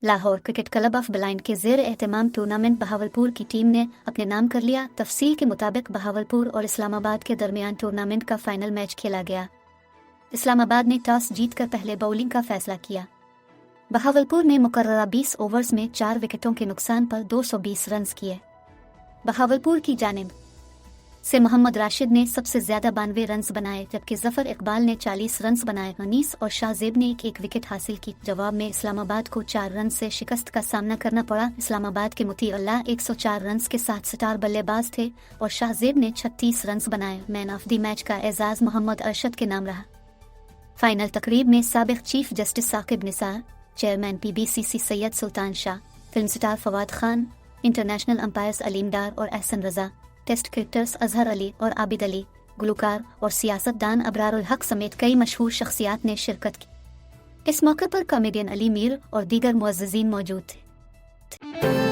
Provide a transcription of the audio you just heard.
Lahore cricket club of blind के ज़ेर एहतमाम tournament Bahawalpur की टीम ने अपने नाम कर लिया। तफसील के मुताबिक बहावलपुर और इस्लामाबाद के दरमियान टूर्नामेंट का फाइनल मैच खेला गया। इस्लामाबाद ने टॉस जीतकर पहले बॉलिंग का फैसला किया। बहावलपुर ने मुकर्ररा 20 ओवर्स में 4 विकेटों के नुकसान पर 220 रन किए। बहावलपुर की जानिब से मोहम्मद राशिद ने सबसे ज्यादा 92 रन बनाए, जबकि जफर इकबाल ने 40 रन बनाए। अनीस और शाहजेब ने एक विकेट हासिल की। जवाब में इस्लामाबाद को 4 रन से शिकस्त का सामना करना पड़ा। इस्लामाबाद के मुती अल्लाह 104 रन के साथ स्टार बल्लेबाज थे और शाहजेब ने 36 रन बनाए। मैन ऑफ द मैच का एजाज मोहम्मद अरशद के नाम रहा। फाइनल तकरीब में साबिक chief justice Saqib Nisar, chairman PBCC Syed Sultan Shah, film star Fawad Khan, international umpires Aleem Dar और एहसन रजा, टेस्ट क्रिकेटर्स अजहर अली और आबिद अली, गुलकार और सियासतदान अबरारुल हक समेत कई मशहूर शख्सियात ने शिरकत की। इस मौके पर कॉमेडियन अली मीर और दीगर मुअज़्ज़िज़ीन मौजूद थे।